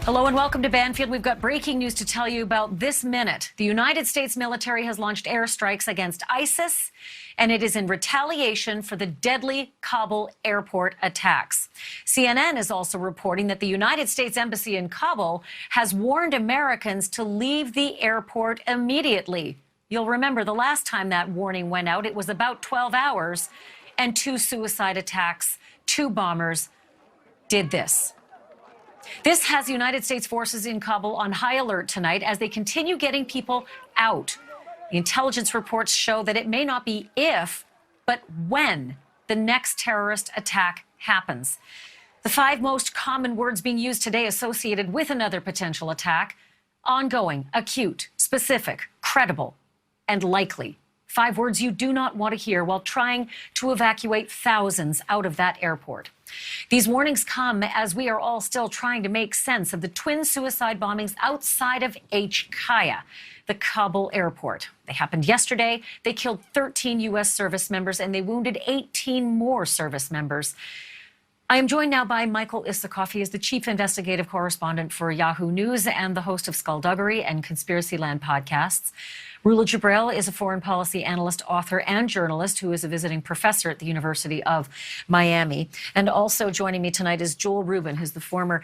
Hello and welcome to Banfield. We've got breaking news to tell you about this minute. The United States military has launched airstrikes against ISIS, and it is in retaliation for the deadly Kabul airport attacks. CNN is also reporting that the United States Embassy in Kabul has warned Americans to leave the airport immediately. You'll remember the last time that warning went out, it was about 12 hours, and 2 suicide attacks, 2 bombers did this. This has United States forces in Kabul on high alert tonight as they continue getting people out. The intelligence reports show that it may not be if, but when the next terrorist attack happens. The 5 most common words being used today associated with another potential attack: ongoing, acute, specific, credible, and likely. 5 words you do not want to hear while trying to evacuate thousands out of that airport. These warnings come as we are all still trying to make sense of the twin suicide bombings outside of HKIA, the Kabul airport. They happened yesterday. They killed 13 U.S. service members and they wounded 18 more service members. I am joined now by Michael Isikoff. He is the chief investigative correspondent for Yahoo News and the host of Skullduggery and Conspiracyland podcasts. Rula Jibril is a foreign policy analyst, author, and journalist who is a visiting professor at the University of Miami. And also joining me tonight is Joel Rubin, who's the former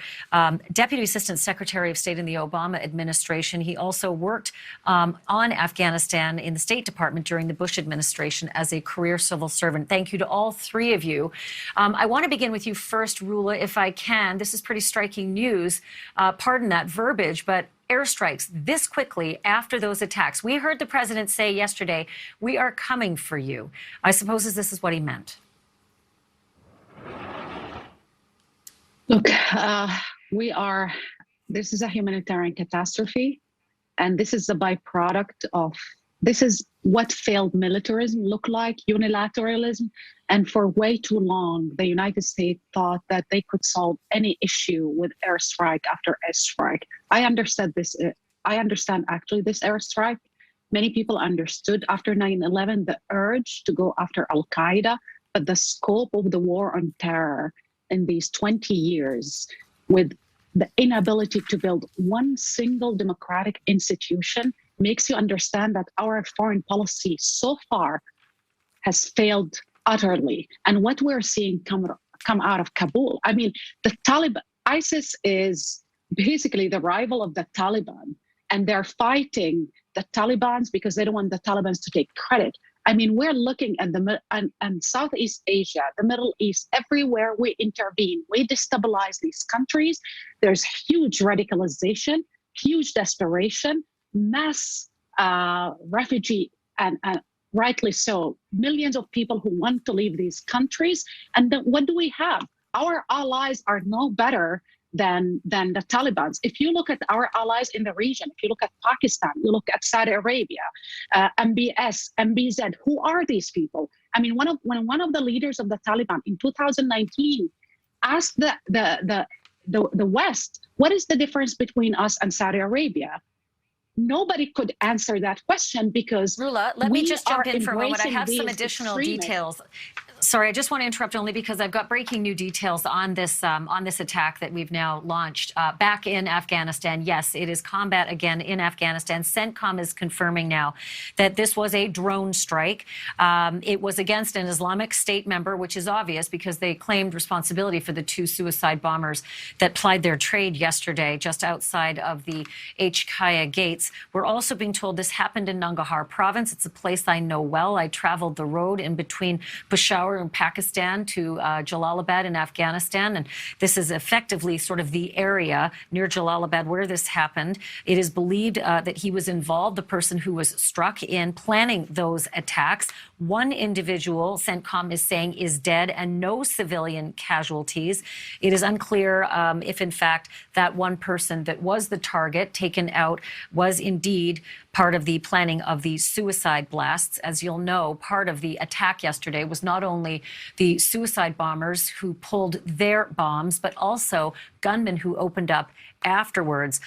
Deputy Assistant Secretary of State in the Obama administration. He also worked on Afghanistan in the State Department during the Bush administration as a career civil servant. Thank you to all 3 of you. I want to begin with you first, Rula, if I can. This is pretty striking news. Pardon that verbiage, but airstrikes this quickly after those attacks. We heard the president say yesterday, "We are coming for you." I suppose this is what he meant. Look, this is a humanitarian catastrophe, and this is a byproduct of, this is what failed militarism looked like, unilateralism. And for way too long, the United States thought that they could solve any issue with airstrike after airstrike. I understand actually this airstrike. Many people understood after 9/11 the urge to go after Al-Qaeda, but the scope of the war on terror in these 20 years, with the inability to build one single democratic institution, makes you understand that our foreign policy so far has failed utterly. And what we're seeing come out of Kabul, I mean, the Taliban, ISIS is basically the rival of the Taliban, and they're fighting the Talibans because they don't want the Talibans to take credit. I mean, we're looking at and Southeast Asia, the Middle East, everywhere we intervene, we destabilize these countries. There's huge radicalization, huge desperation, mass refugee, and rightly so, millions of people who want to leave these countries. And then what do we have? Our allies are no better than the Taliban. If you look at our allies in the region, if you look at Pakistan, you look at Saudi Arabia, MBS, MBZ, who are these people? I mean, when one of the leaders of the Taliban in 2019 asked the West, what is the difference between us and Saudi Arabia? Nobody could answer that question because Rula, let me just jump in for a moment. I have some additional details. Sorry, I just want to interrupt only because I've got breaking new details on this attack that we've now launched back in Afghanistan. Yes, it is combat again in Afghanistan. CENTCOM is confirming now that this was a drone strike. It was against an Islamic State member, which is obvious because they claimed responsibility for the 2 suicide bombers that plied their trade yesterday just outside of the HKIA gates. We're also being told this happened in Nangarhar province. It's a place I know well. I traveled the road in between Peshawar in Pakistan to Jalalabad in Afghanistan. And this is effectively sort of the area near Jalalabad where this happened. It is believed that he was involved, the person who was struck, in planning those attacks. One individual, CENTCOM is saying, is dead and no civilian casualties. It is unclear if, in fact, that one person that was the target taken out was indeed part of the planning of the suicide blasts. As you'll know, part of the attack yesterday was not only only the suicide bombers who pulled their bombs, but also gunmen who opened up afterwards.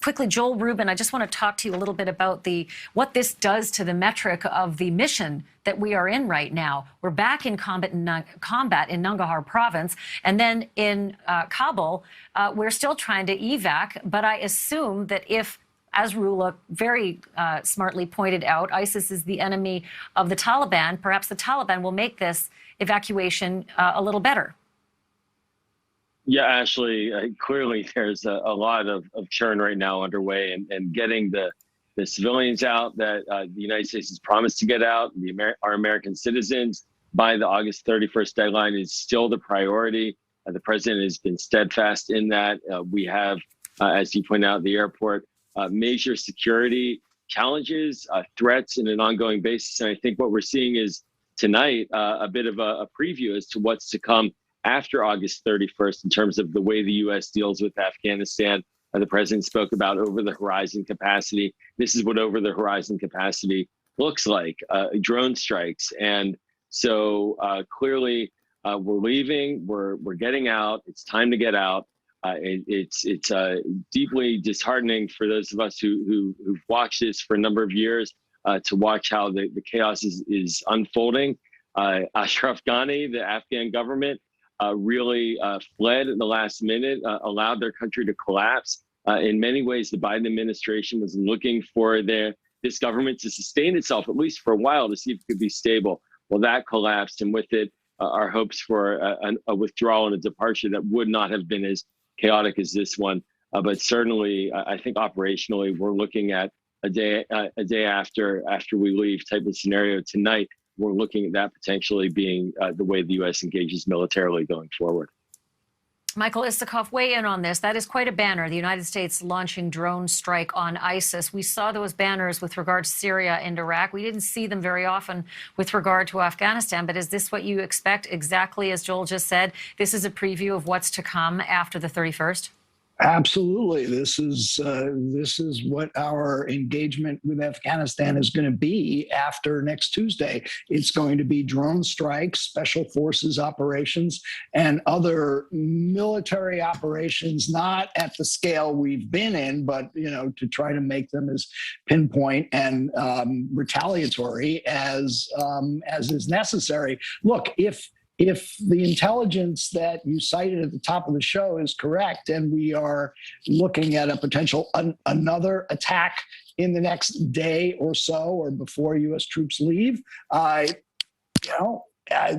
Quickly, Joel Rubin, I just want to talk to you a little bit about what this does to the metric of the mission that we are in right now. We're back in combat in Nangarhar province, and then in Kabul, we're still trying to evac. But I assume that if, as Rula very smartly pointed out, ISIS is the enemy of the Taliban, perhaps the Taliban will make this evacuation a little better. Yeah, Ashley, clearly there's a lot of churn right now underway, and getting the civilians out that the United States has promised to get out, our American citizens, by the August 31st deadline is still the priority. The president has been steadfast in that. We have, as you point out, the airport, major security challenges, threats in an ongoing basis. And I think what we're seeing is tonight a bit of a preview as to what's to come after August 31st in terms of the way the U.S. deals with Afghanistan. The president spoke about over-the-horizon capacity. This is what over-the-horizon capacity looks like, drone strikes. And so clearly we're leaving, we're getting out. It's time to get out. It's deeply disheartening for those of us who've watched this for a number of years to watch how the chaos is unfolding. Ashraf Ghani, the Afghan government, really fled in the last minute, allowed their country to collapse. In many ways, the Biden administration was looking for this government to sustain itself, at least for a while, to see if it could be stable. Well, that collapsed, and with it, our hopes for a withdrawal and a departure that would not have been as chaotic as this one. But certainly, I think operationally, we're looking at a day after we leave type of scenario tonight. We're looking at that potentially being the way the U.S. engages militarily going forward. Michael Isikoff, weigh in on this. That is quite a banner, the United States launching drone strike on ISIS. We saw those banners with regard to Syria and Iraq. We didn't see them very often with regard to Afghanistan. But is this what you expect, exactly as Joel just said? This is a preview of what's to come after the 31st? Absolutely. This is what our engagement with Afghanistan is going to be after next Tuesday. It's going to be drone strikes, special forces operations, and other military operations, not at the scale we've been in, but to try to make them as pinpoint and retaliatory as is necessary. Look, if the intelligence that you cited at the top of the show is correct, and we are looking at a potential another attack in the next day or so, or before U.S. troops leave,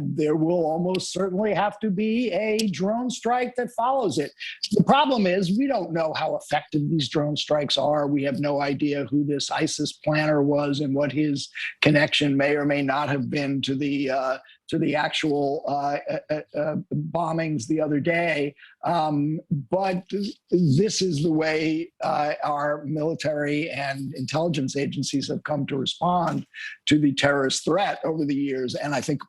there will almost certainly have to be a drone strike that follows it. The problem is we don't know how effective these drone strikes are. We have no idea who this ISIS planner was and what his connection may or may not have been to the actual bombings the other day. But this is the way our military and intelligence agencies have come to respond to the terrorist threat over the years. And I think,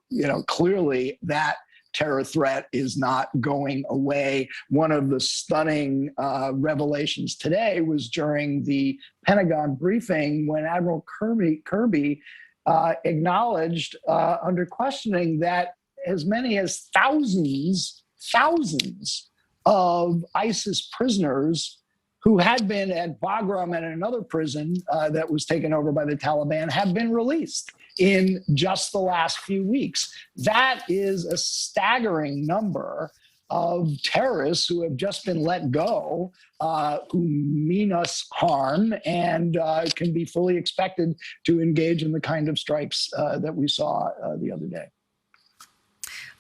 clearly that terror threat is not going away. One of the stunning revelations today was during the Pentagon briefing when Admiral Kirby acknowledged under questioning that as many as thousands of ISIS prisoners who had been at Bagram and another prison that was taken over by the Taliban have been released in just the last few weeks. That is a staggering number of terrorists who have just been let go, who mean us harm and can be fully expected to engage in the kind of strikes that we saw the other day.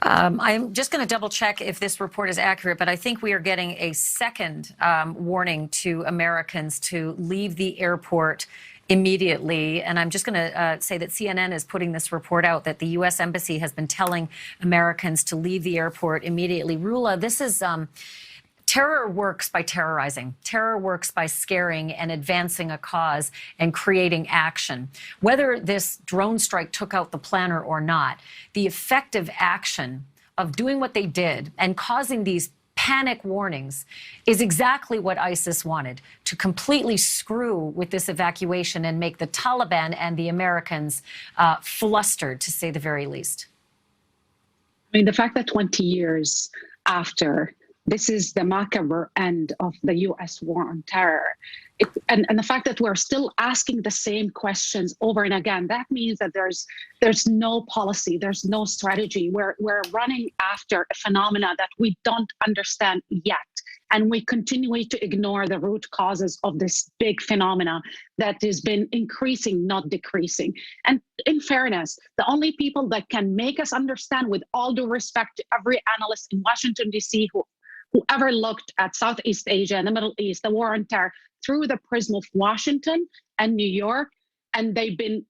I'm just going to double check if this report is accurate, but I think we are getting a second warning to Americans to leave the airport immediately. And I'm just going to say that CNN is putting this report out that the U.S. Embassy has been telling Americans to leave the airport immediately. Rula, this is terror works by terrorizing. Terror works by scaring and advancing a cause and creating action. Whether this drone strike took out the planner or not, the effective action of doing what they did and causing these panic warnings is exactly what ISIS wanted, to completely screw with this evacuation and make the Taliban and the Americans flustered, to say the very least. I mean, the fact that 20 years after, this is the macabre end of the US war on terror. And the fact that we're still asking the same questions over and again, that means that there's no policy, there's no strategy. We're running after a phenomena that we don't understand yet. And we continue to ignore the root causes of this big phenomena that has been increasing, not decreasing. And in fairness, the only people that can make us understand, with all due respect to every analyst in Washington, D.C., whoever looked at Southeast Asia and the Middle East, the war on terror, through the prism of Washington and New York, and they've been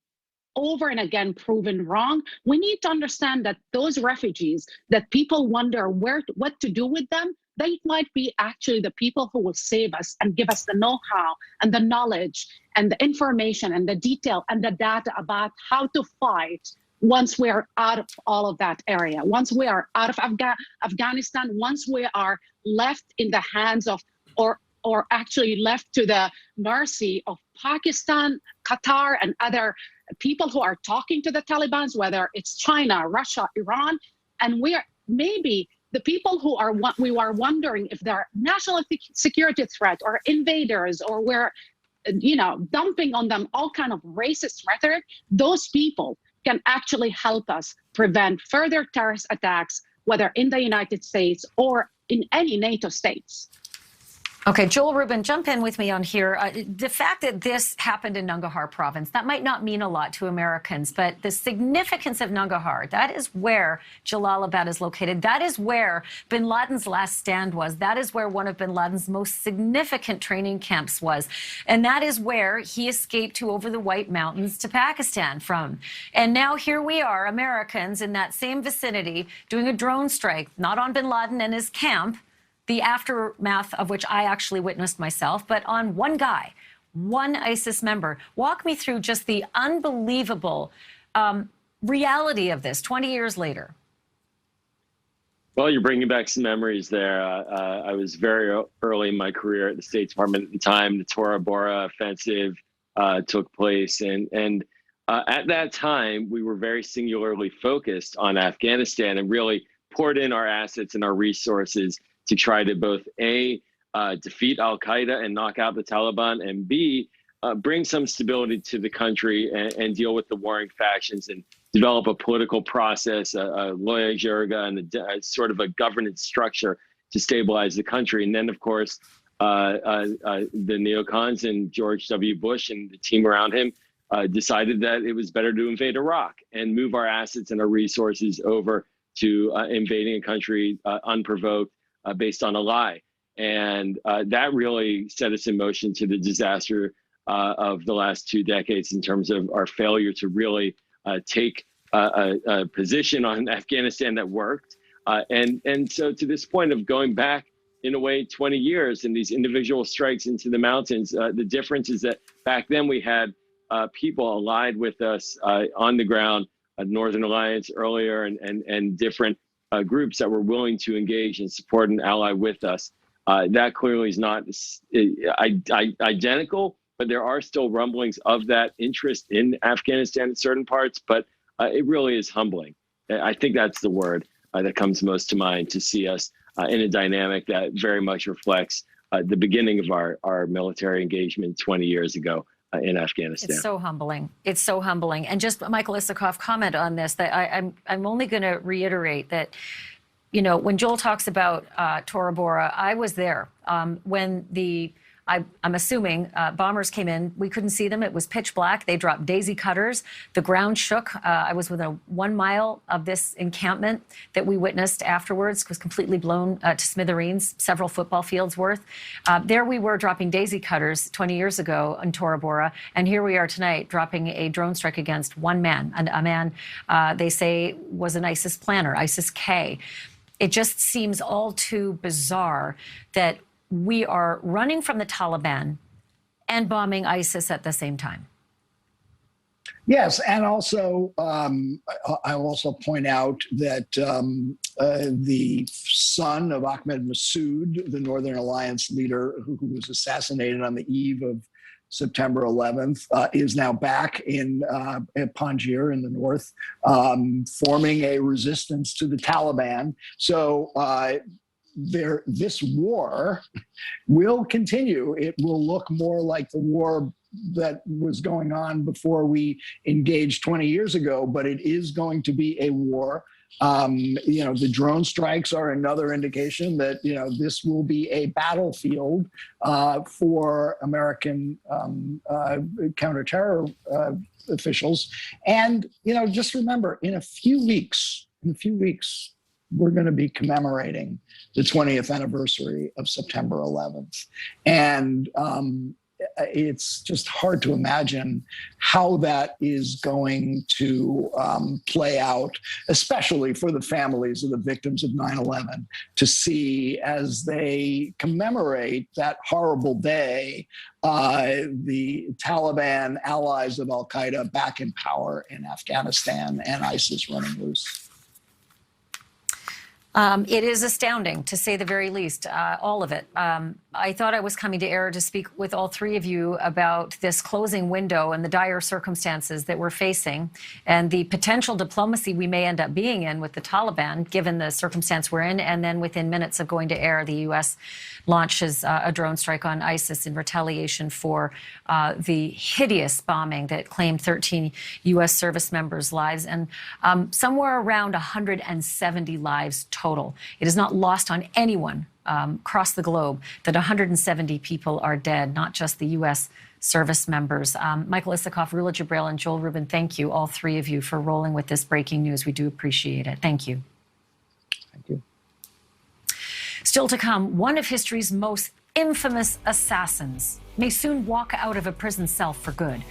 over and again proven wrong. We need to understand that those refugees that people wonder what to do with them, they might be actually the people who will save us and give us the know-how and the knowledge and the information and the detail and the data about how to fight once we're out of all of that area, once we are out of Afghanistan, once we are left in the hands of, or actually left to the mercy of Pakistan, Qatar, and other people who are talking to the Taliban, whether it's China, Russia, Iran, and we are maybe the people who are we are wondering if they're national security threat or invaders, or we're dumping on them all kind of racist rhetoric. Those people can actually help us prevent further terrorist attacks, whether in the United States or in any NATO states. Okay, Joel Rubin, jump in with me on here. The fact that this happened in Nangarhar province, that might not mean a lot to Americans, but the significance of Nangarhar, that is where Jalalabad is located. That is where bin Laden's last stand was. That is where one of bin Laden's most significant training camps was. And that is where he escaped to over the White Mountains to Pakistan from. And now here we are, Americans in that same vicinity, doing a drone strike, not on bin Laden and his camp, the aftermath of which I actually witnessed myself, but on one guy, one ISIS member. Walk me through just the unbelievable reality of this 20 years later. Well, you're bringing back some memories there. I was very early in my career at the State Department at the time. The Tora Bora offensive took place. And at that time, we were very singularly focused on Afghanistan and really poured in our assets and our resources to try to both defeat al-Qaeda and knock out the Taliban, and B, bring some stability to the country and deal with the warring factions and develop a political process, a loya jirga, and sort of a governance structure to stabilize the country. And then, of course, the neocons and George W. Bush and the team around him decided that it was better to invade Iraq and move our assets and our resources over to invading a country unprovoked, based on a lie. And that really set us in motion to the disaster of the last 2 decades in terms of our failure to really take a position on Afghanistan that worked. And so to this point of going back, in a way, 20 years and these individual strikes into the mountains, the difference is that back then we had people allied with us on the ground, Northern Alliance earlier, and different groups that were willing to engage and support and ally with us. That clearly is not identical, but there are still rumblings of that interest in Afghanistan in certain parts, but it really is humbling. I think that's the word that comes most to mind, to see us in a dynamic that very much reflects the beginning of our military engagement 20 years ago in Afghanistan. It's so humbling. It's so humbling. And just Michael Isikoff, comment on this, that I'm only going to reiterate that, when Joel talks about Tora Bora, I was there when I'm assuming bombers came in. We couldn't see them. It was pitch black. They dropped daisy cutters. The ground shook. I was within 1 mile of this encampment that we witnessed afterwards. It was completely blown to smithereens, several football fields worth. There we were dropping daisy cutters 20 years ago in Tora Bora, and here we are tonight dropping a drone strike against one man, a man they say was an ISIS planner, ISIS-K. It just seems all too bizarre that we are running from the Taliban and bombing ISIS at the same time. Yes, and also I'll also point out that the son of Ahmed Massoud, the Northern Alliance leader who was assassinated on the eve of September 11th, is now back in Panjshir in the north, forming a resistance to the Taliban. So this war will continue. It will look more like the war that was going on before we engaged 20 years ago, but it is going to be a war. The drone strikes are another indication that, this will be a battlefield for American counterterror officials. And, just remember, in a few weeks, we're going to be commemorating the 20th anniversary of September 11th. And it's just hard to imagine how that is going to play out, especially for the families of the victims of 9/11, to see as they commemorate that horrible day, the Taliban allies of al-Qaeda back in power in Afghanistan and ISIS running loose. It is astounding, to say the very least, all of it. I thought I was coming to air to speak with all three of you about this closing window and the dire circumstances that we're facing and the potential diplomacy we may end up being in with the Taliban, given the circumstance we're in. And then within minutes of going to air, the U.S. launches a drone strike on ISIS in retaliation for the hideous bombing that claimed 13 U.S. service members' lives and somewhere around 170 lives total. It is not lost on anyone across the globe that 170 people are dead, not just the U.S. service members. Michael Isikoff, Rula Jibril, and Joel Rubin, thank you, all three of you, for rolling with this breaking news. We do appreciate it. Thank you. Thank you. Still to come, one of history's most infamous assassins may soon walk out of a prison cell for good.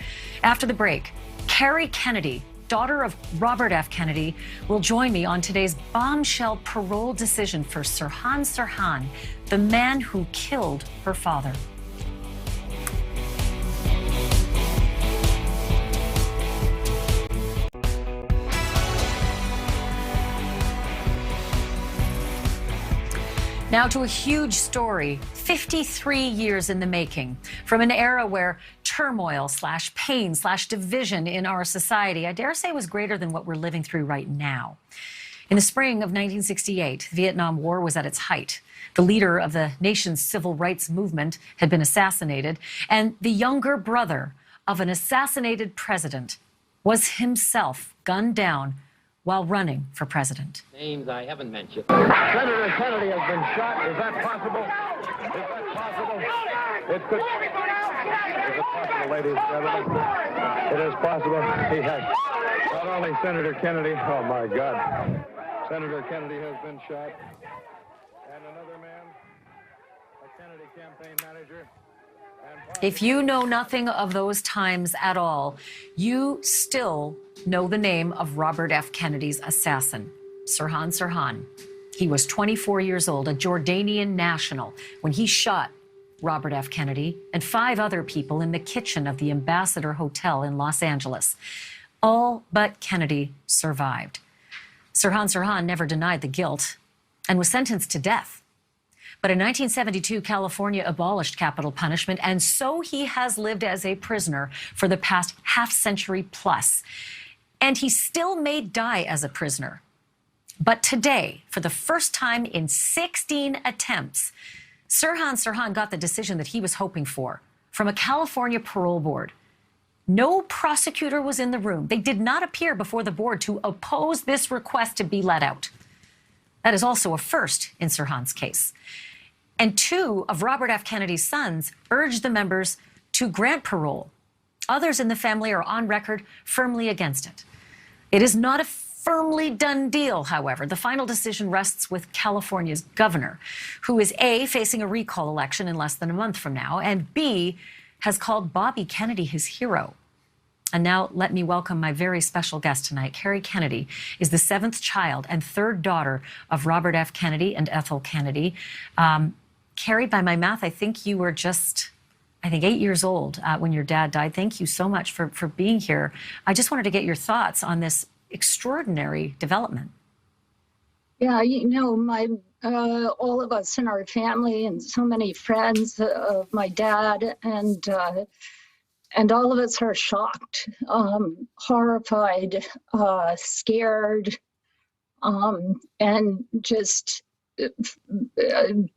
After the break, Carrie Kennedy, daughter of Robert F. Kennedy, will join me on today's bombshell parole decision for Sirhan Sirhan, the man who killed her father. Now to a huge story, 53 years in the making, from an era where turmoil/pain/division in our society, I dare say, was greater than what we're living through right now. In the spring of 1968, the Vietnam War was at its height. The leader of the nation's civil rights movement had been assassinated, and the younger brother of an assassinated president was himself gunned down while running for president. Names I haven't mentioned. Senator Kennedy has been shot. Is that possible? Is that possible? It could. Is it possible, ladies and gentlemen? It is possible. He has. Not only Senator Kennedy. Oh my God. Senator Kennedy has been shot. And another man, a Kennedy campaign manager. If you know nothing of those times at all, you still know the name of Robert F. Kennedy's assassin, Sirhan Sirhan. He was 24 years old, a Jordanian national, when he shot Robert F. Kennedy and 5 other people in the kitchen of the Ambassador Hotel in Los Angeles. All but Kennedy survived. Sirhan Sirhan never denied the guilt and was sentenced to death. But in 1972, California abolished capital punishment, and so he has lived as a prisoner for the past half-century plus. And he still may die as a prisoner. But today, for the first time in 16 attempts, Sirhan Sirhan got the decision that he was hoping for from a California parole board. No prosecutor was in the room. They did not appear before the board to oppose this request to be let out. That is also a first in Sirhan's case. And 2 of Robert F. Kennedy's sons urged the members to grant parole. Others in the family are on record firmly against it. It is not a firmly done deal, however. The final decision rests with California's governor, who is A, facing a recall election in less than a month from now, and B, has called Bobby Kennedy his hero. And now let me welcome my very special guest tonight. Carrie Kennedy is the 7th child and 3rd daughter of Robert F. Kennedy and Ethel Kennedy. Carrie, by my math, I think you were just 8 years old when your dad died. Thank you so much for being here. I just wanted to get your thoughts on this extraordinary development. Yeah, all of us in our family and so many friends of my dad and And all of us are shocked, horrified, scared, and just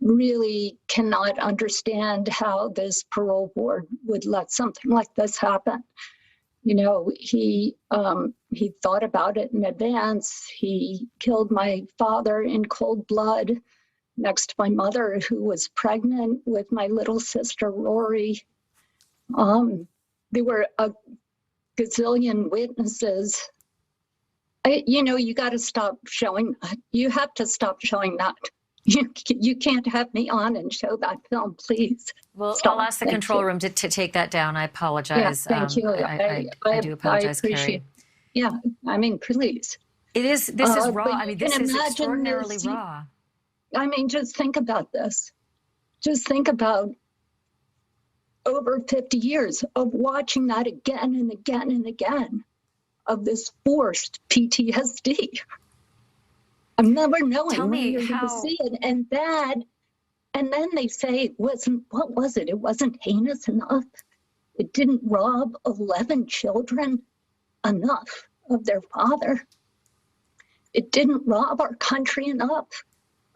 really cannot understand how this parole board would let something like this happen. You know, he thought about it in advance. He killed my father in cold blood next to my mother, who was pregnant with my little sister, Rory. There were a gazillion witnesses. You got to stop showing that. You have to stop showing that. You can't have me on and show that film, please. Well, Stop. I'll ask the Thank control you. room to take that down. I apologize. Yeah, thank you. I do apologize, appreciate. Carrie. Yeah, I mean, please. This is raw. but I mean, you this can is imagine extraordinarily this. raw. I mean, just think about this. Just think about over 50 years of watching that again and again and again, of this forced PTSD. I'm never knowing Tell when me you're going to how- see it. And then they say it wasn't, what was it? It wasn't heinous enough. It didn't rob 11 children enough of their father. It didn't rob our country enough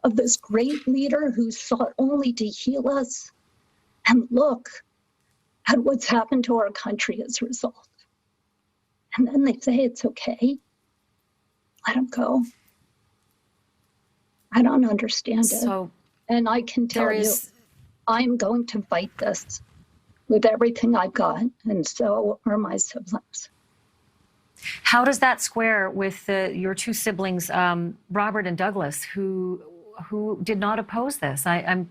of this great leader who sought only to heal us. And look at what's happened to our country as a result. And then they say it's okay. Let him go. I don't understand it. So And I can tell there you, is, I'm going to fight this with everything I've got, and so are my siblings. how does that square with your two siblings, Robert and Douglas, who did not oppose this? I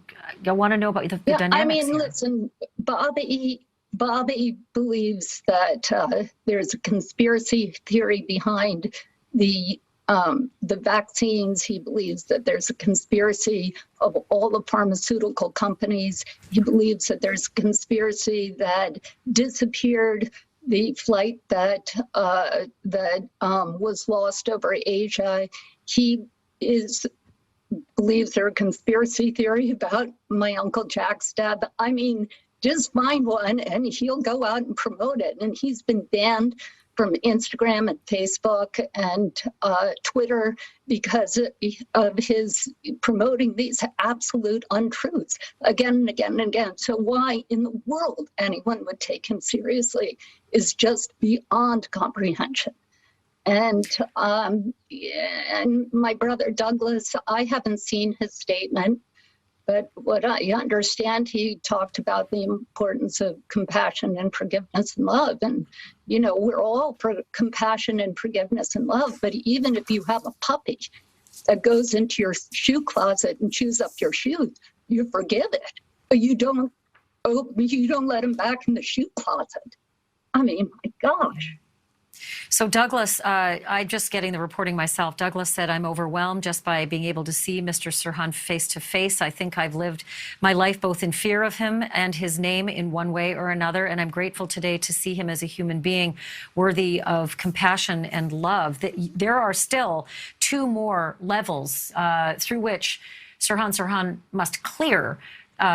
want to know about the dynamics I mean, here. listen, Bobby believes that there's a conspiracy theory behind the vaccines. He believes that there's a conspiracy of all the pharmaceutical companies. He believes that there's a conspiracy that disappeared the flight that was lost over Asia. He believes there's a conspiracy theory about my Uncle Jack's death. I mean, just find one and he'll go out and promote it. And he's been banned from Instagram and Facebook and Twitter because of his promoting these absolute untruths again and again and again. So why in the world anyone would take him seriously is just beyond comprehension. And my brother Douglas, I haven't seen his statement, but what I understand, he talked about the importance of compassion and forgiveness and love. And, we're all for compassion and forgiveness and love. But even if you have a puppy that goes into your shoe closet and chews up your shoes, you forgive it. But you don't let him back in the shoe closet. I mean, my gosh. So Douglas, I'm just getting the reporting myself. Douglas said, I'm overwhelmed just by being able to see Mr. Sirhan face to face. I think I've lived my life both in fear of him and his name in one way or another. And I'm grateful today to see him as a human being worthy of compassion and love. There are still two more levels through which Sirhan Sirhan must clear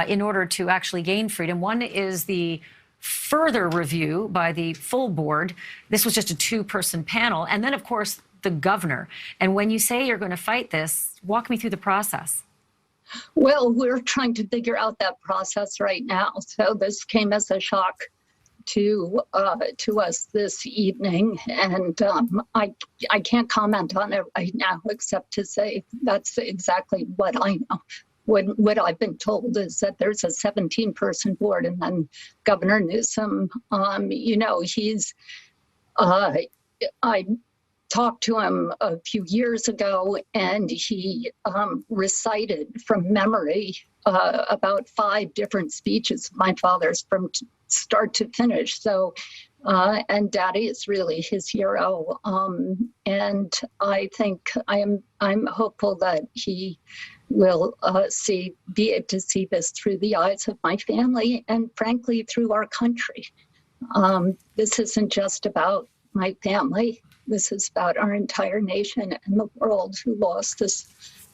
in order to actually gain freedom. One is the further review by the full board. This was just a two-person panel. And then, of course, the governor. And when you say you're going to fight this, walk me through the process. Well, we're trying to figure out that process right now. So this came as a shock to us this evening. And I can't comment on it right now, except to say that's exactly what I know. What I've been told is that there's a 17-person board, and then Governor Newsom, I talked to him a few years ago, and he recited from memory about 5 different speeches of my father's from start to finish. So, and Daddy is really his hero, and I think I'm hopeful that he will be able to see this through the eyes of my family and, frankly, through our country. This isn't just about my family. This is about our entire nation and the world who lost this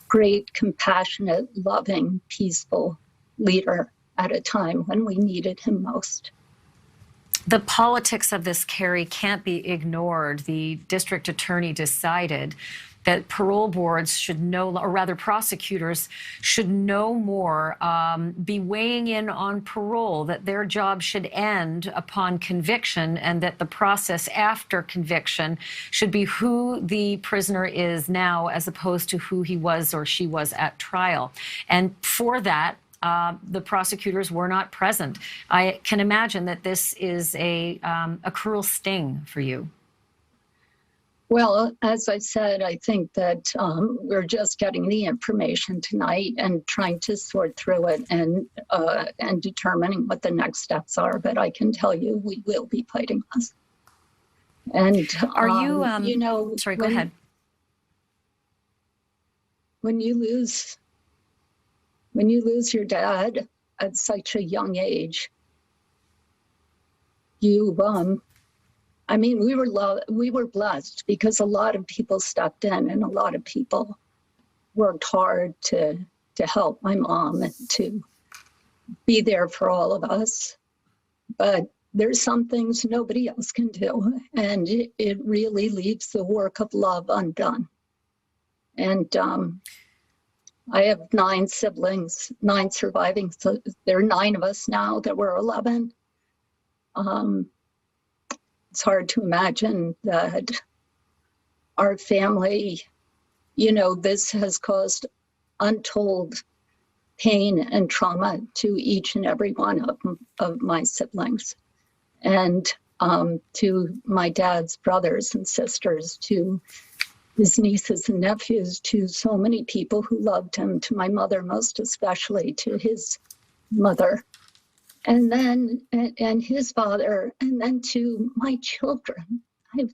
great, compassionate, loving, peaceful leader at a time when we needed him most. The politics of this, Carrie, can't be ignored. The district attorney decided that parole boards should know, or rather prosecutors should no more be weighing in on parole, that their job should end upon conviction, and that the process after conviction should be who the prisoner is now as opposed to who he was or she was at trial. And for that, the prosecutors were not present. I can imagine that this is a cruel sting for you. Well, as I said, I think that we're just getting the information tonight and trying to sort through it and determining what the next steps are. But I can tell you, we will be fighting this. And are you? You know, sorry, go ahead. When you lose your dad at such a young age, I mean, we were blessed because a lot of people stepped in and a lot of people worked hard to help my mom and to be there for all of us. But there's some things nobody else can do, and it really leaves the work of love undone. And I have 9 siblings, 9 surviving. So there are 9 of us now. There were 11. It's hard to imagine that our family, you know, this has caused untold pain and trauma to each and every one of my siblings, and to my dad's brothers and sisters, to his nieces and nephews, to so many people who loved him, to my mother most especially, to his mother, and then and his father, and then to my children. I have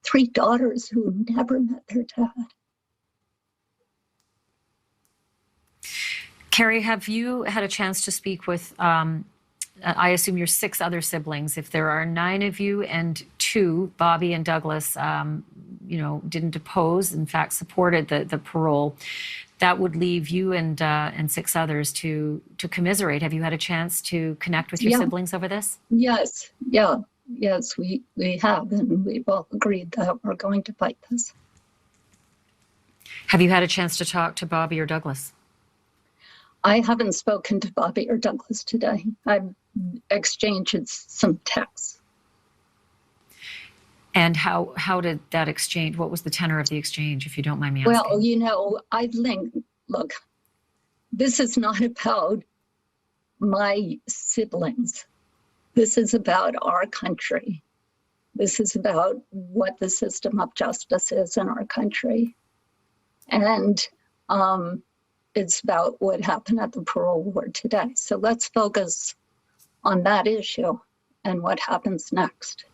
three daughters who never met their dad. Carrie, have you had a chance to speak with, I assume, your 6 other siblings? If there are 9 of you and 2, Bobby and Douglas, you know, didn't oppose, in fact, supported the parole, that would leave you and 6 others to commiserate. Have you had a chance to connect with your siblings over this? Yes, yes, we have, and we've all agreed that we're going to fight this. Have you had a chance to talk to Bobby or Douglas? I haven't spoken to Bobby or Douglas today. I've exchanged some texts. And how did that exchange, what was the tenor of the exchange, if you don't mind me asking? Well, you know, look, this is not about my siblings. This is about our country. This is about what the system of justice is in our country. And it's about what happened at the parole board today. So let's focus on that issue and what happens next.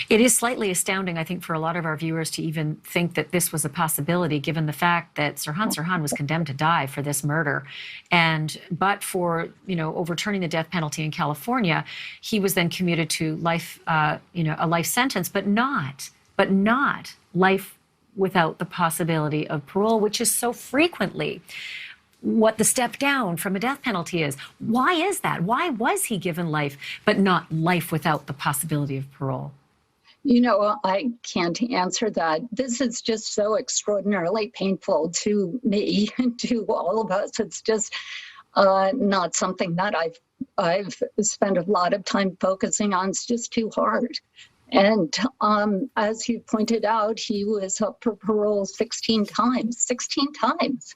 It is slightly astounding, I think, for a lot of our viewers to even think that this was a possibility, given the fact that Sirhan Sirhan was condemned to die for this murder. But for, you know, overturning the death penalty in California, he was then commuted to life, you know, a life sentence, but not life without the possibility of parole, which is so frequently what the step down from a death penalty is. Why is that? Why was he given life, but not life without the possibility of parole? You know, I can't answer that. This is just so extraordinarily painful to me and to all of us. It's just not something that I've spent a lot of time focusing on. It's just too hard. And as you pointed out, he was up for parole 16 times. 16 times.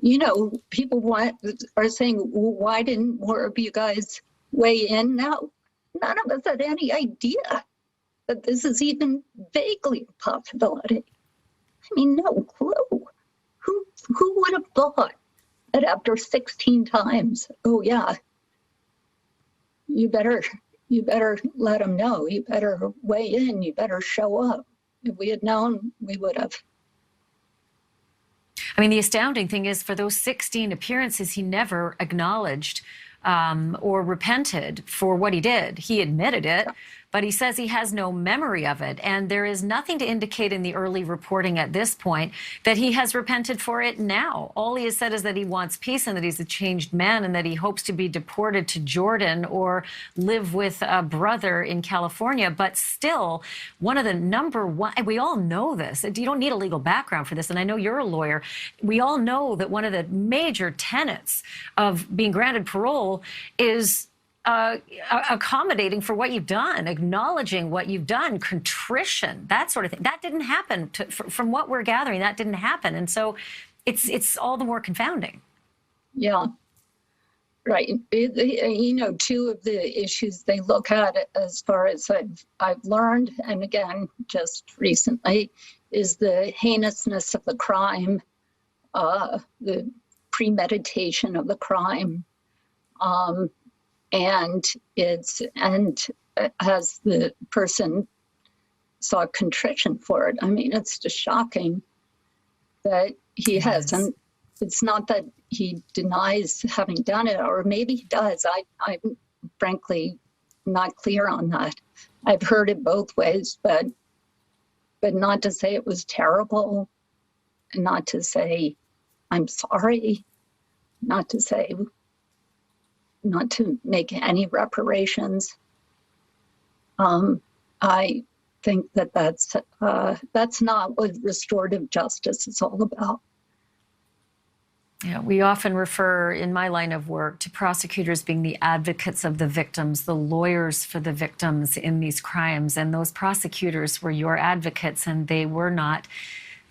You know, people are saying, well, why didn't more of you guys weigh in? Now, none of us had any idea that this is even vaguely a possibility. I mean, no clue. Who would have thought that after 16 times, oh yeah, you better let them know. You better weigh in. You better show up. If we had known, we would have. I mean, the astounding thing is, for those 16 appearances, he never acknowledged or repented for what he did. He admitted it, but he says he has no memory of it. And there is nothing to indicate in the early reporting at this point that he has repented for it now. All he has said is that he wants peace and that he's a changed man and that he hopes to be deported to Jordan or live with a brother in California. But still, one of the number one, we all know this. You don't need a legal background for this. And I know you're a lawyer. We all know that one of the major tenets of being granted parole is accommodating for what you've done, acknowledging what you've done, contrition, that sort of thing. That didn't happen. From what we're gathering, that didn't happen. And so it's all the more confounding. Yeah, right. You know, two of the issues they look at, as far as I've learned, and again, just recently, is the heinousness of the crime, the premeditation of the crime, and has the person sought contrition for it. I mean, it's just shocking that he hasn't. It's not that he denies having done it, or maybe he does. I'm frankly not clear on that. I've heard it both ways, but not to say it was terrible, and not to say I'm sorry, not to make any reparations. I think that's not what restorative justice is all about. Yeah, we often refer in my line of work to prosecutors being the advocates of the victims, the lawyers for the victims in these crimes. And those prosecutors were your advocates, and they were not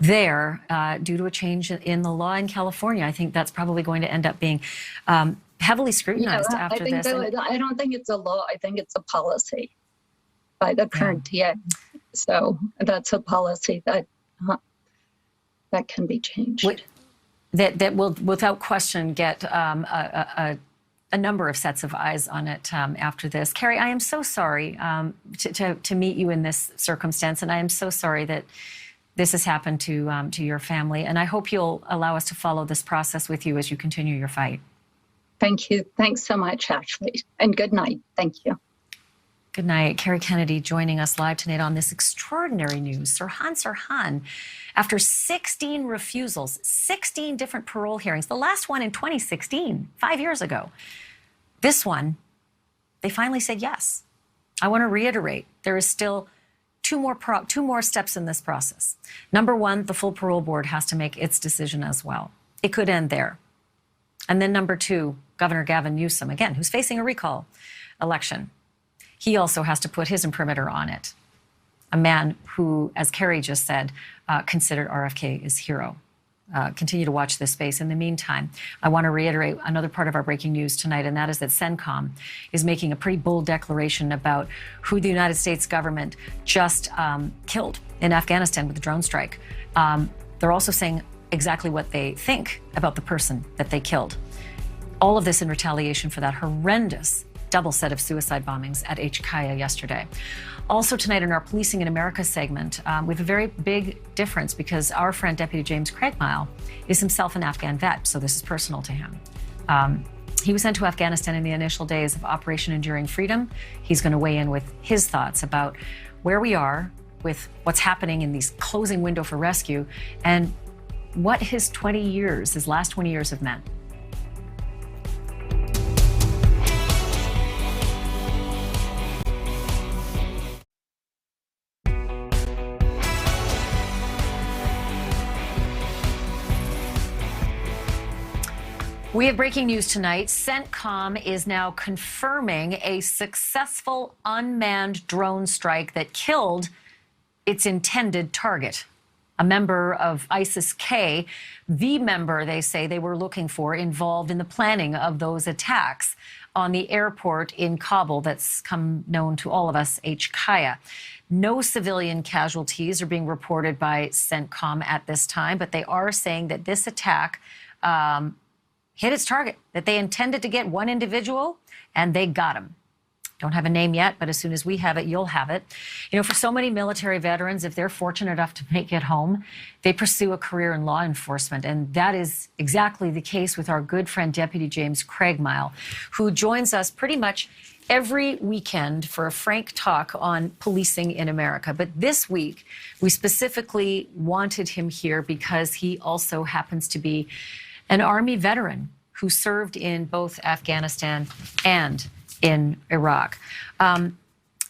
there due to a change in the law in California. I think that's probably going to end up being heavily scrutinized after this. I don't think it's a law. I think it's a policy by the current DA. So that's a policy that can be changed. That will, without question, get a number of sets of eyes on it after this. Carrie, I am so sorry to meet you in this circumstance, and I am so sorry that this has happened to your family. And I hope you'll allow us to follow this process with you as you continue your fight. Thank you. Thanks so much, Ashley. And good night. Thank you. Good night. Carrie Kennedy joining us live tonight on this extraordinary news. Sirhan Sirhan, after 16 refusals, 16 different parole hearings, the last one in 2016, 5 years ago. This one, they finally said yes. I want to reiterate, there is still two more steps in this process. Number one, the full parole board has to make its decision as well. It could end there. And then number two, Governor Gavin Newsom, again, who's facing a recall election. He also has to put his imprimatur on it. A man who, as Carrie just said, considered RFK his hero. Continue to watch this space. In the meantime, I want to reiterate another part of our breaking news tonight, and that is that CENTCOM is making a pretty bold declaration about who the United States government just killed in Afghanistan with the drone strike. They're also saying exactly what they think about the person that they killed. All of this in retaliation for that horrendous double set of suicide bombings at HKIA yesterday. Also tonight in our Policing in America segment, we have a very big difference because our friend Deputy James Craigmile is himself an Afghan vet, so this is personal to him. He was sent to Afghanistan in the initial days of Operation Enduring Freedom. He's going to weigh in with his thoughts about where we are with what's happening in these closing window for rescue and what his last 20 years have meant. We have breaking news tonight. CENTCOM is now confirming a successful unmanned drone strike that killed its intended target, a member of ISIS-K, the member they say they were looking for involved in the planning of those attacks on the airport in Kabul that's come known to all of us, HKIA. No civilian casualties are being reported by CENTCOM at this time, but they are saying that this attack hit its target, that they intended to get one individual, and they got him. Don't have a name yet, but as soon as we have it, you'll have it. You know, for so many military veterans, if they're fortunate enough to make it home, they pursue a career in law enforcement. And that is exactly the case with our good friend, Deputy James Craigmile, who joins us pretty much every weekend for a frank talk on policing in America. But this week, we specifically wanted him here because he also happens to be an Army veteran who served in both Afghanistan and in Iraq.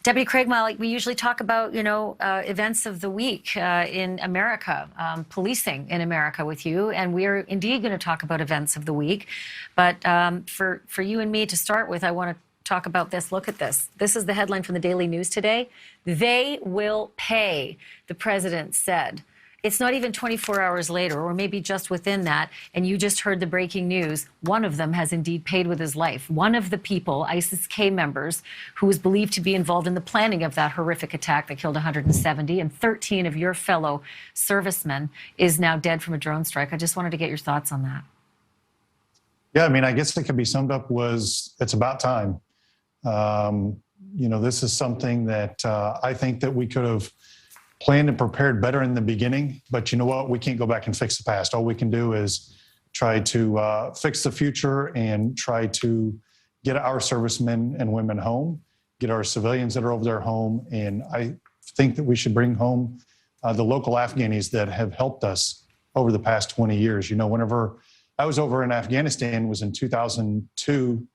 Deputy Craig Mile, we usually talk about, events of the week in America, policing in America with you, and we are indeed going to talk about events of the week. But for you and me to start with, I want to talk about this. Look at this. This is the headline from the Daily News today. They will pay, the president said. It's not even 24 hours later, or maybe just within that, and you just heard the breaking news. One of them has indeed paid with his life. One of the people, ISIS-K members, who was believed to be involved in the planning of that horrific attack that killed 170 and 13 of your fellow servicemen, is now dead from a drone strike. I just wanted to get your thoughts on that. Yeah, I mean, I guess it could be summed up it's about time. This is something that I think that we could have planned and prepared better in the beginning, but you know what? We can't go back and fix the past. All we can do is try to fix the future and try to get our servicemen and women home, get our civilians that are over there home. And I think that we should bring home the local Afghanis that have helped us over the past 20 years. Whenever I was over in Afghanistan, it was in 2002.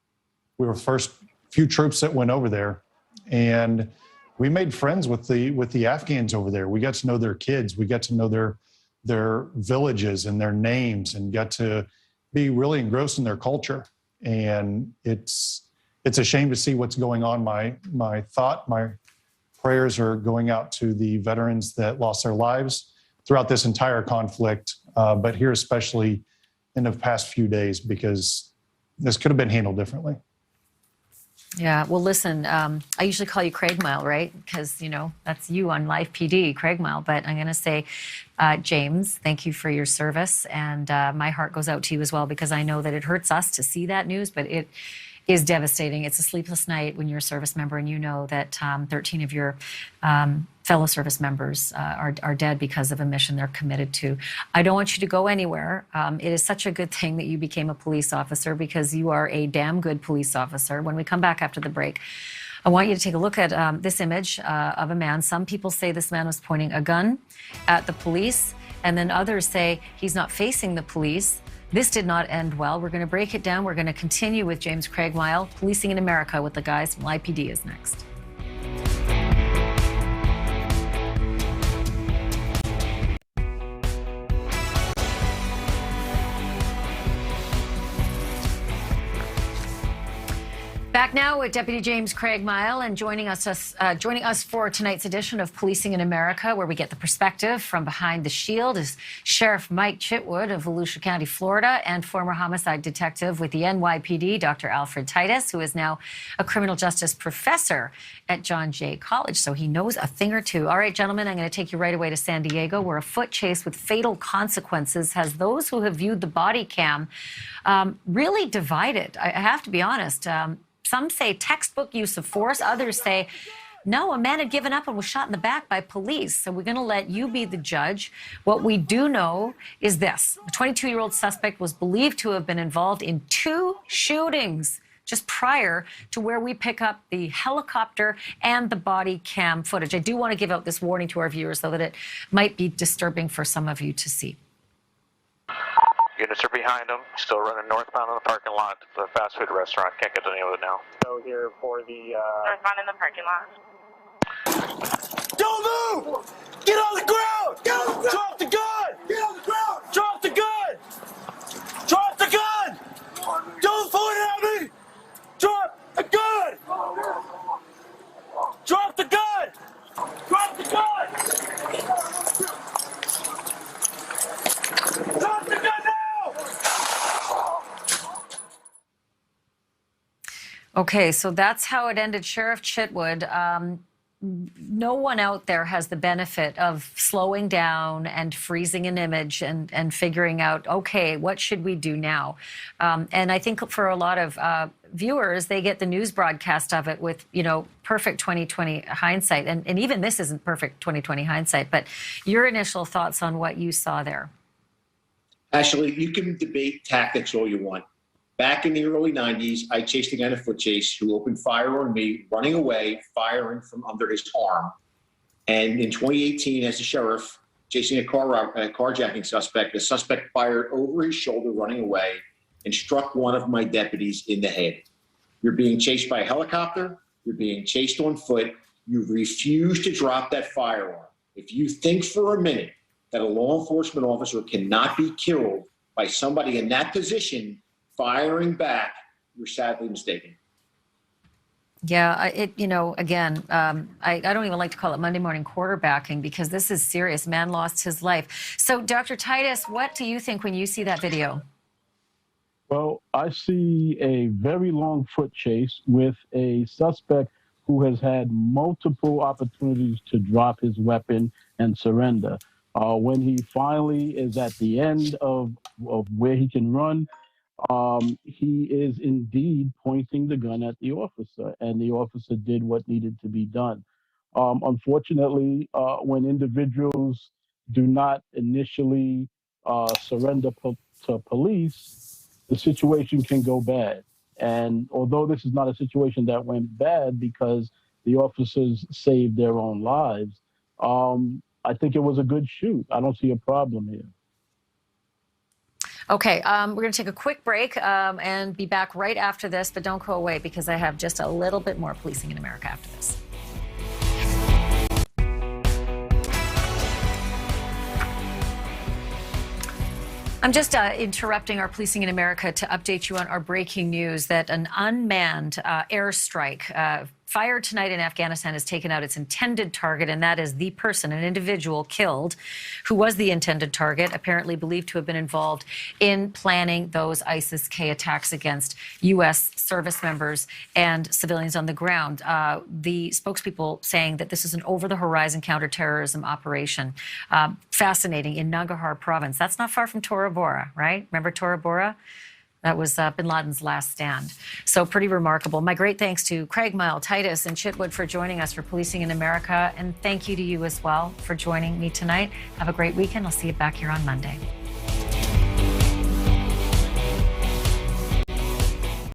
We were the first few troops that went over there, and we made friends with the Afghans over there. We got to know their kids. We got to know their villages and their names, and got to be really engrossed in their culture. And it's a shame to see what's going on. My prayers are going out to the veterans that lost their lives throughout this entire conflict, but here especially in the past few days, because this could have been handled differently. Yeah, well, listen, I usually call you Craig Mile, right? Because, that's you on Live PD, Craig Mile. But I'm going to say, James, thank you for your service. And my heart goes out to you as well, because I know that it hurts us to see that news, but it is devastating. It's a sleepless night when you're a service member and you know that 13 of your fellow service members are dead because of a mission they're committed to. I don't want you to go anywhere. It is such a good thing that you became a police officer, because you are a damn good police officer. When we come back after the break, I want you to take a look at this image of a man. Some people say this man was pointing a gun at the police, and then others say he's not facing the police. This did not end well. We're going to break it down. We're going to continue with James Craig Mile, Policing in America with the guys from IPD is next. Back now with Deputy James Craig Mile, and joining us for tonight's edition of Policing in America, where we get the perspective from behind the shield, is Sheriff Mike Chitwood of Volusia County, Florida, and former homicide detective with the NYPD, Dr. Alfred Titus, who is now a criminal justice professor at John Jay College, so he knows a thing or two. All right, gentlemen, I'm going to take you right away to San Diego, where a foot chase with fatal consequences has those who have viewed the body cam really divided. I have to be honest. Some say textbook use of force. Others say, no, a man had given up and was shot in the back by police. So we're going to let you be the judge. What we do know is this. The 22-year-old suspect was believed to have been involved in 2 shootings just prior to where we pick up the helicopter and the body cam footage. I do want to give out this warning to our viewers, though, that it might be disturbing for some of you to see. Units are behind them, still running northbound in the parking lot to the fast food restaurant. Can't get to any of it now. So here for the northbound in the parking lot. Don't move! Get on the ground! Get on the ground! Drop the gun! Get on the ground! Drop the gun! Drop the gun! Don't point it at me! Drop the gun! Drop the gun! Drop the gun! Drop the gun now! Okay, so that's how it ended. Sheriff Chitwood, no one out there has the benefit of slowing down and freezing an image and figuring out, okay, what should we do now? And I think for a lot of viewers, they get the news broadcast of it with, perfect 2020 hindsight. And even this isn't perfect 2020 hindsight, but your initial thoughts on what you saw there. Actually, you can debate tactics all you want. Back in the early 90s, I chased a guy in a foot chase who opened fire on me, running away, firing from under his arm. And in 2018, as a sheriff, chasing a carjacking suspect, the suspect fired over his shoulder, running away, and struck one of my deputies in the head. You're being chased by a helicopter. You're being chased on foot. You refuse to drop that firearm. If you think for a minute that a law enforcement officer cannot be killed by somebody in that position firing back, you're sadly mistaken. Yeah, again, I don't even like to call it Monday morning quarterbacking because this is serious. Man lost his life. So, Dr. Titus, what do you think when you see that video? Well, I see a very long foot chase with a suspect who has had multiple opportunities to drop his weapon and surrender. When he finally is at the end of where he can run, he is indeed pointing the gun at the officer, and the officer did what needed to be done. Unfortunately, when individuals do not initially surrender to police, the situation can go bad. And although this is not a situation that went bad because the officers saved their own lives, I think it was a good shoot. I don't see a problem here. Okay, we're going to take a quick break and be back right after this, but don't go away because I have just a little bit more Policing in America after this. I'm just interrupting our Policing in America to update you on our breaking news that an unmanned airstrike fired tonight in Afghanistan has taken out its intended target, and that is the person, an individual killed, who was the intended target, apparently believed to have been involved in planning those ISIS-K attacks against U.S. service members and civilians on the ground. The spokespeople saying that this is an over-the-horizon counterterrorism operation. Fascinating, in Nangarhar province. That's not far from Tora Bora, right? Remember Tora Bora? That was bin Laden's last stand. So pretty remarkable. My great thanks to Craig, Mile, Titus, and Chitwood for joining us for Policing in America. And thank you to you as well for joining me tonight. Have a great weekend. I'll see you back here on Monday.